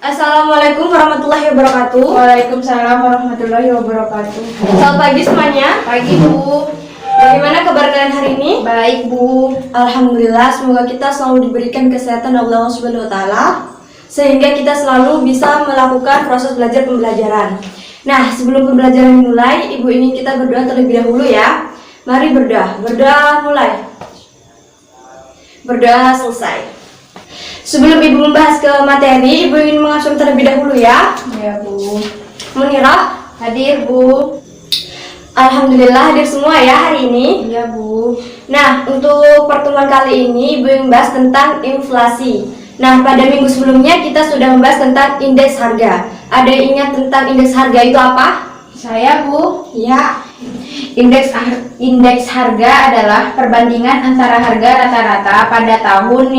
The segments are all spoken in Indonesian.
Assalamualaikum warahmatullahi wabarakatuh. Waalaikumsalam warahmatullahi wabarakatuh. Selamat pagi semuanya. Pagi Bu. Bagaimana kabar kalian hari ini? Baik Bu. Alhamdulillah, semoga kita selalu diberikan kesehatan Allah Subhanahu wa taala sehingga kita selalu bisa melakukan proses belajar pembelajaran. Nah, sebelum pembelajaran dimulai, Ibu ingin kita berdoa terlebih dahulu ya. Mari berdoa. Berdoa mulai. Berdoa selesai. Sebelum Ibu membahas ke materi, Ibu ingin mengasuh terlebih dahulu ya. Ya Bu. Munirah, Hadir Bu. alhamdulillah hadir semua ya hari ini. Iya Bu. Nah, untuk pertemuan kali ini Ibu ingin membahas tentang inflasi. Nah, pada minggu sebelumnya kita sudah membahas tentang indeks harga. Ada yang ingat tentang indeks harga itu apa? Saya Bu. Ya, Indeks harga adalah perbandingan antara harga rata-rata pada tahun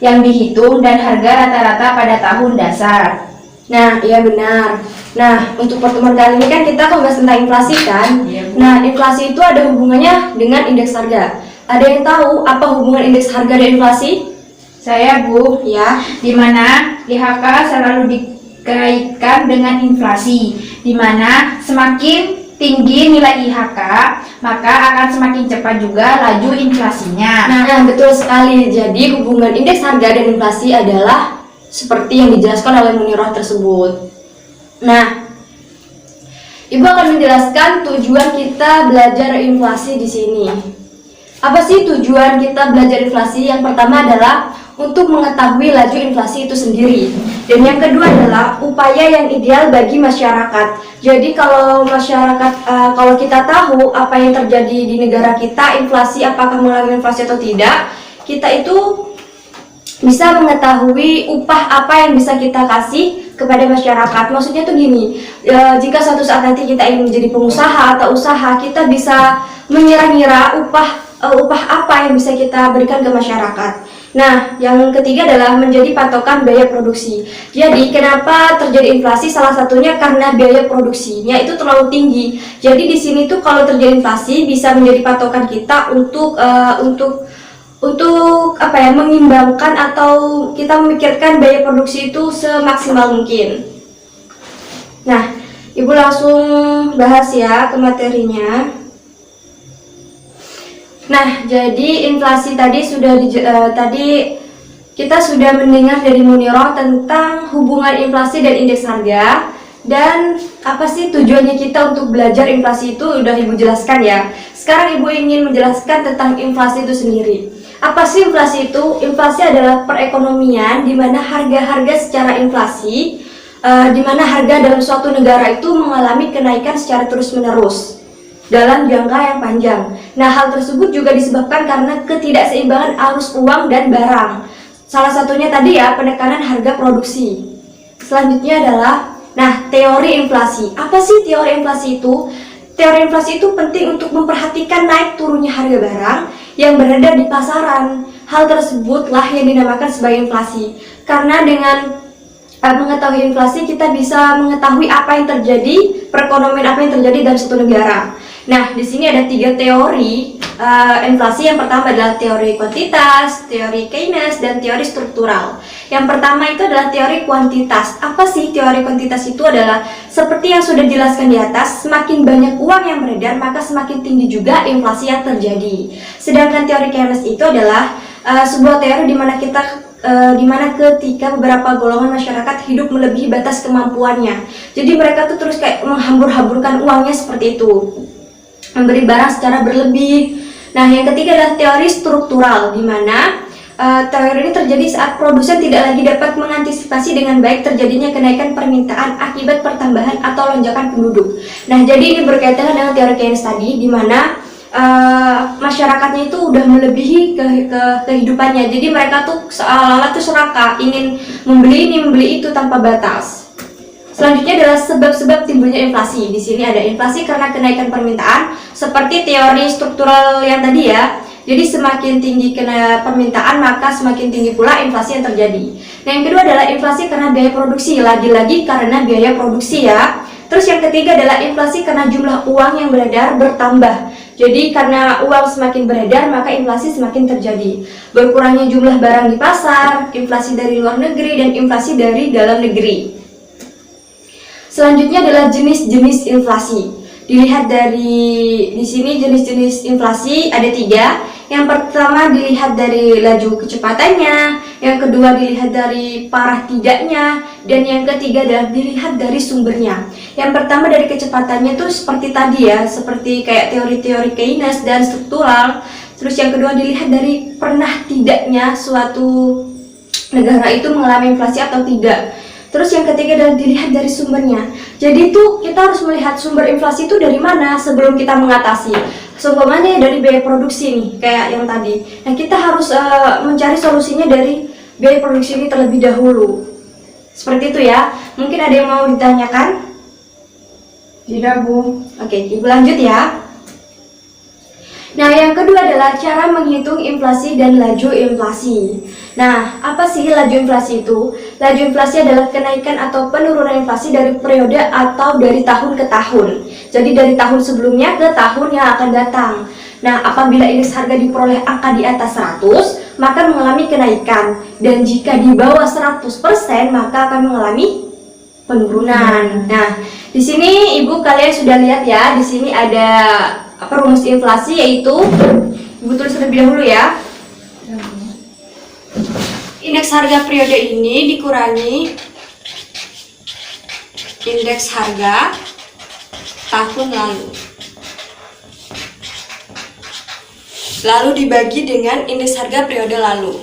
yang dihitung dan harga rata-rata pada tahun dasar. nah iya benar. Nah, untuk pertemuan kali ini kan kita akan membahas tentang inflasi kan? Iya, Bu. Nah, inflasi itu ada hubungannya dengan indeks harga. Ada yang tahu apa hubungan indeks harga dan inflasi? Saya Bu. Ya, Di mana IHK selalu dikaitkan dengan inflasi, di mana semakin tinggi nilai IHK, maka akan semakin cepat juga laju inflasinya. nah, betul sekali. Jadi hubungan indeks harga dan inflasi adalah seperti yang dijelaskan oleh Munirah tersebut. Nah, Ibu akan menjelaskan tujuan kita belajar inflasi di sini. Apa sih tujuan kita belajar inflasi? Yang pertama adalah untuk mengetahui laju inflasi itu sendiri. Dan yang kedua adalah upaya yang ideal bagi masyarakat. Jadi kalau masyarakat, kalau kita tahu apa yang terjadi di negara kita, inflasi apakah mengalami inflasi atau tidak, kita itu bisa mengetahui upah apa yang bisa kita kasih kepada masyarakat. Maksudnya tuh gini, jika suatu saat nanti kita ingin menjadi pengusaha atau usaha, kita bisa mengira-ngira upah apa yang bisa kita berikan ke masyarakat. Nah, yang ketiga adalah menjadi patokan biaya produksi. Jadi, kenapa terjadi inflasi? Salah satunya karena biaya produksinya itu terlalu tinggi. Jadi di sini tuh kalau terjadi inflasi bisa menjadi patokan kita untuk apa ya, mengimbangkan atau kita memikirkan biaya produksi itu semaksimal mungkin. Nah, Ibu langsung bahas ya ke materinya. Nah, jadi inflasi tadi tadi kita sudah mendengar dari Munirah tentang hubungan inflasi dan indeks harga. Dan apa sih tujuannya kita untuk belajar inflasi itu udah Ibu jelaskan ya. Sekarang Ibu ingin menjelaskan tentang inflasi itu sendiri. Apa sih inflasi itu? Inflasi adalah perekonomian di mana harga-harga secara inflasi, di mana harga dalam suatu negara itu mengalami kenaikan secara terus-menerus dalam jangka yang panjang. Nah, hal tersebut juga disebabkan karena ketidakseimbangan arus uang dan barang. Salah satunya tadi ya, penekanan harga produksi. Selanjutnya adalah, nah, teori inflasi. Apa sih teori inflasi itu? Teori inflasi itu penting untuk memperhatikan naik turunnya harga barang yang beredar di pasaran. Hal tersebutlah yang dinamakan sebagai inflasi. Karena dengan mengetahui inflasi, kita bisa mengetahui apa yang terjadi, perekonomian apa yang terjadi dalam satu negara. Nah, di sini ada 3 teori inflasi. Yang pertama adalah teori kuantitas, teori Keynes, dan teori struktural. Yang pertama itu adalah teori kuantitas. Apa sih teori kuantitas itu? Adalah seperti yang sudah dijelaskan di atas, semakin banyak uang yang beredar, maka semakin tinggi juga inflasi yang terjadi. Sedangkan teori Keynes itu adalah sebuah teori di mana ketika beberapa golongan masyarakat hidup melebihi batas kemampuannya. Jadi mereka tuh terus kayak menghambur-hamburkan uangnya seperti itu, memberi barang secara berlebih. Nah, yang ketiga adalah teori struktural, di mana teori ini terjadi saat produsen tidak lagi dapat mengantisipasi dengan baik terjadinya kenaikan permintaan akibat pertambahan atau lonjakan penduduk. Nah, jadi ini berkaitan dengan teori Keynes tadi, di mana masyarakatnya itu udah melebihi kehidupannya. Jadi mereka tuh seolah-olah tuh serakah, ingin membeli ini, membeli itu tanpa batas. Selanjutnya adalah sebab-sebab timbulnya inflasi. Di sini ada inflasi karena kenaikan permintaan, seperti teori struktural yang tadi ya. Jadi semakin tinggi permintaan, maka semakin tinggi pula inflasi yang terjadi. Nah, yang kedua adalah inflasi karena biaya produksi. Lagi-lagi karena biaya produksi ya. Terus yang ketiga adalah inflasi karena jumlah uang yang beredar bertambah. Jadi karena uang semakin beredar, maka inflasi semakin terjadi. Berkurangnya jumlah barang di pasar, inflasi dari luar negeri, dan inflasi dari dalam negeri. Selanjutnya adalah jenis-jenis inflasi. Dilihat di sini jenis-jenis inflasi ada 3. Yang pertama dilihat dari laju kecepatannya, yang kedua dilihat dari parah tidaknya, dan yang ketiga adalah dilihat dari sumbernya. Yang pertama dari kecepatannya tuh seperti tadi ya, seperti kayak teori-teori Keynes dan struktural. Terus yang kedua dilihat dari pernah tidaknya suatu negara itu mengalami inflasi atau tidak. Terus yang ketiga adalah dilihat dari sumbernya. Jadi itu kita harus melihat sumber inflasi itu dari mana sebelum kita mengatasi. Seumpamanya dari biaya produksi nih, kayak yang tadi. Nah, kita harus mencari solusinya dari biaya produksi ini terlebih dahulu. Seperti itu ya. Mungkin ada yang mau ditanyakan? Tidak, Bu. Oke, Ibu lanjut ya. Nah, yang kedua adalah cara menghitung inflasi dan laju inflasi. Nah, apa sih laju inflasi itu? Laju inflasi adalah kenaikan atau penurunan inflasi dari periode atau dari tahun ke tahun. Jadi dari tahun sebelumnya ke tahun yang akan datang. Nah, apabila indeks harga diperoleh angka di atas 100, maka mengalami kenaikan. Dan jika di bawah 100%, maka akan mengalami penurunan. Nah, di sini Ibu kalian sudah lihat ya, di sini ada rumus inflasi, yaitu Ibu tulis terlebih dahulu ya. Indeks harga periode ini dikurangi indeks harga tahun lalu dibagi dengan indeks harga periode lalu.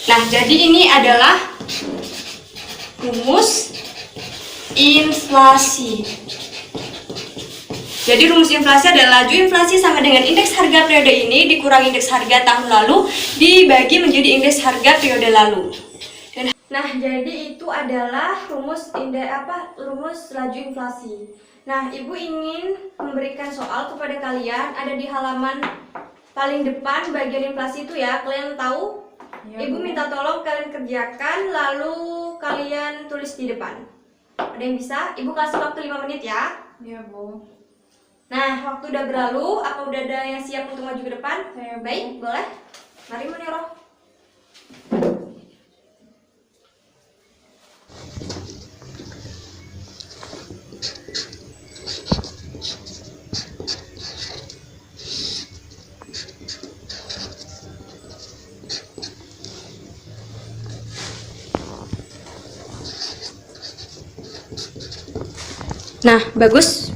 Nah, jadi ini adalah rumus inflasi. Jadi rumus inflasi adalah laju inflasi sama dengan indeks harga periode ini dikurangi indeks harga tahun lalu dibagi menjadi indeks harga periode lalu. Nah, jadi itu adalah rumus rumus laju inflasi. Nah, Ibu ingin memberikan soal kepada kalian, ada di halaman paling depan bagian inflasi itu ya. Kalian tahu? Ya, Ibu minta tolong kalian kerjakan lalu kalian tulis di depan. Ada yang bisa? Ibu kasih waktu 5 menit ya. Ya, Bu. Nah, waktu udah berlalu, apa udah ada yang siap untuk maju ke depan? Saya, Bu. Baik, boleh. Mari Muniroh. Nah, bagus.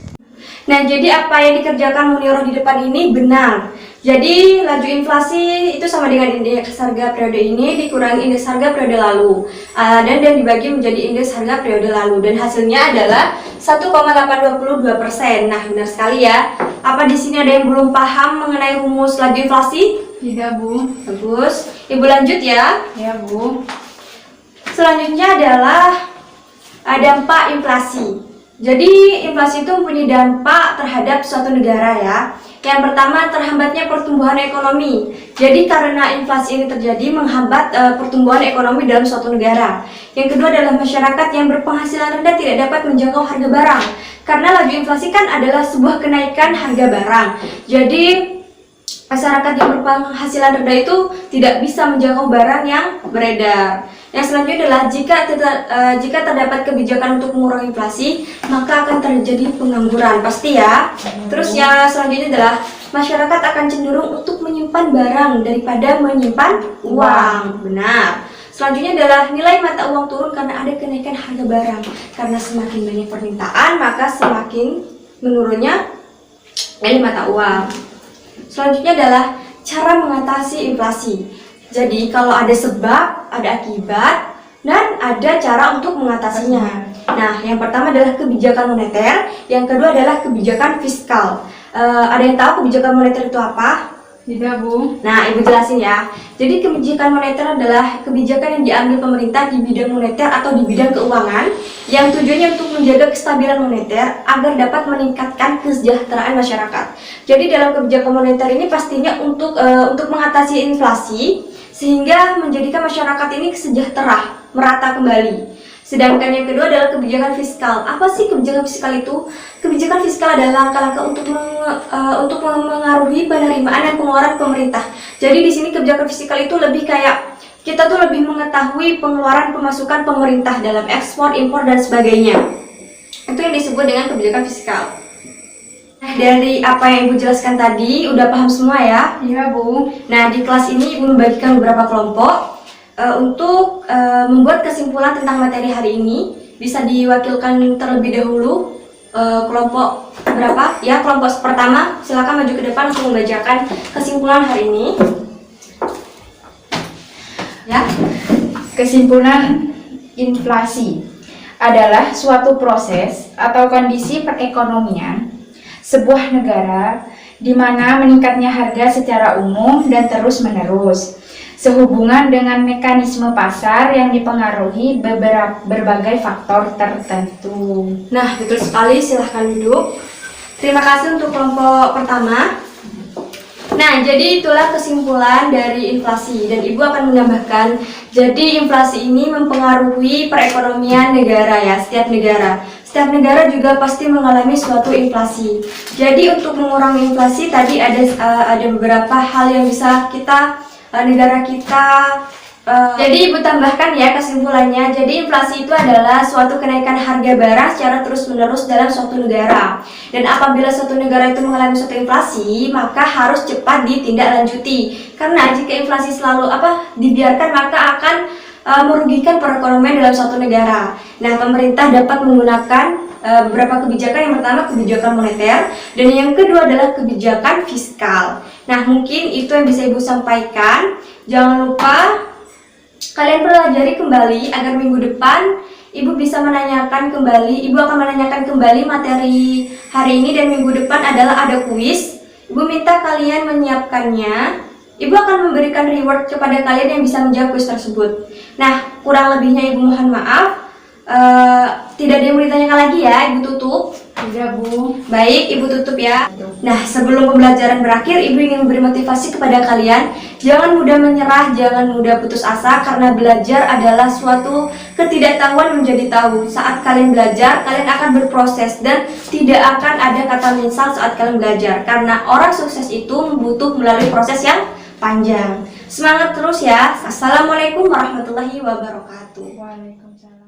Nah, jadi apa yang dikerjakan Muniroh di depan ini benar. Jadi, laju inflasi itu sama dengan indeks harga periode ini dikurangi indeks harga periode lalu. Dan dibagi menjadi indeks harga periode lalu. Dan hasilnya adalah 1,822%. Nah, benar sekali ya. Apa di sini ada yang belum paham mengenai rumus laju inflasi? Tidak, Bu. Bagus. Ibu lanjut ya. Ya, Bu. Selanjutnya adalah dampak inflasi. Jadi inflasi itu mempunyai dampak terhadap suatu negara ya. Yang pertama, terhambatnya pertumbuhan ekonomi. Jadi karena inflasi ini terjadi menghambat pertumbuhan ekonomi dalam suatu negara. Yang kedua adalah masyarakat yang berpenghasilan rendah tidak dapat menjangkau harga barang. Karena laju inflasi kan adalah sebuah kenaikan harga barang. Jadi masyarakat yang berpenghasilan rendah itu tidak bisa menjangkau barang yang beredar. Yang selanjutnya adalah jika terdapat kebijakan untuk mengurangi inflasi, maka akan terjadi pengangguran, pasti ya. Terus yang selanjutnya adalah masyarakat akan cenderung untuk menyimpan barang daripada menyimpan uang. Benar. Selanjutnya adalah nilai mata uang turun karena ada kenaikan harga barang. Karena semakin banyak permintaan, maka semakin menurunnya nilai mata uang. Selanjutnya adalah cara mengatasi inflasi. Jadi kalau ada sebab, ada akibat, dan ada cara untuk mengatasinya. Nah, yang pertama adalah kebijakan moneter, yang kedua adalah kebijakan fiskal. Ada yang tahu kebijakan moneter itu apa? Tidak, Bu. Nah, Ibu jelasin ya. Jadi kebijakan moneter adalah kebijakan yang diambil pemerintah di bidang moneter atau di bidang keuangan yang tujuannya untuk menjaga kestabilan moneter agar dapat meningkatkan kesejahteraan masyarakat. Jadi dalam kebijakan moneter ini pastinya untuk mengatasi inflasi sehingga menjadikan masyarakat ini sejahtera, merata kembali. Sedangkan yang kedua adalah kebijakan fiskal. Apa sih kebijakan fiskal itu? Kebijakan fiskal adalah langkah-langkah untuk mengaruhi penerimaan dan pengeluaran pemerintah. Jadi di sini kebijakan fiskal itu lebih kayak kita tuh lebih mengetahui pengeluaran pemasukan pemerintah dalam ekspor, impor, dan sebagainya. Itu yang disebut dengan kebijakan fiskal. Nah, dari apa yang Ibu jelaskan tadi, udah paham semua ya? Iya, Bu. Nah, di kelas ini Ibu membagikan beberapa kelompok untuk membuat kesimpulan tentang materi hari ini. Bisa diwakilkan terlebih dahulu kelompok berapa? Ya, kelompok pertama, silakan maju ke depan untuk membacakan kesimpulan hari ini. Ya. Kesimpulan, inflasi adalah suatu proses atau kondisi perekonomian sebuah negara di mana meningkatnya harga secara umum dan terus-menerus sehubungan dengan mekanisme pasar yang dipengaruhi berbagai faktor tertentu. Nah, betul sekali, silahkan duduk. Terima kasih untuk kelompok pertama. Nah, jadi itulah kesimpulan dari inflasi, dan Ibu akan menambahkan, jadi inflasi ini mempengaruhi perekonomian negara ya, setiap negara. Setiap negara juga pasti mengalami suatu inflasi. Jadi untuk mengurangi inflasi tadi ada beberapa hal yang bisa negara kita jadi Ibu tambahkan ya kesimpulannya. Jadi inflasi itu adalah suatu kenaikan harga barang secara terus-menerus dalam suatu negara. Dan apabila suatu negara itu mengalami suatu inflasi, maka harus cepat ditindaklanjuti. Karena jika inflasi selalu dibiarkan, maka akan merugikan perekonomian dalam suatu negara. Nah, pemerintah dapat menggunakan beberapa kebijakan. Yang pertama kebijakan moneter, dan yang kedua adalah kebijakan fiskal. Nah, mungkin itu yang bisa Ibu sampaikan. Jangan lupa kalian pelajari kembali agar minggu depan Ibu bisa menanyakan kembali. Ibu akan menanyakan kembali materi hari ini, dan minggu depan adalah ada kuis. Ibu minta kalian menyiapkannya. Ibu akan memberikan reward kepada kalian yang bisa menjawab kuis tersebut. Nah, kurang lebihnya Ibu mohon maaf. Tidak ada yang mau ditanyakan lagi ya, Ibu tutup. Tidak, Bu. Baik, Ibu tutup ya. Nah, sebelum pembelajaran berakhir, Ibu ingin memberi motivasi kepada kalian. Jangan mudah menyerah, jangan mudah putus asa, karena belajar adalah suatu ketidaktahuan menjadi tahu. Saat kalian belajar, kalian akan berproses dan tidak akan ada kata menyesal saat kalian belajar. Karena orang sukses itu butuh melalui proses yang panjang. Semangat terus ya. Assalamualaikum warahmatullahi wabarakatuh. Waalaikumsalam.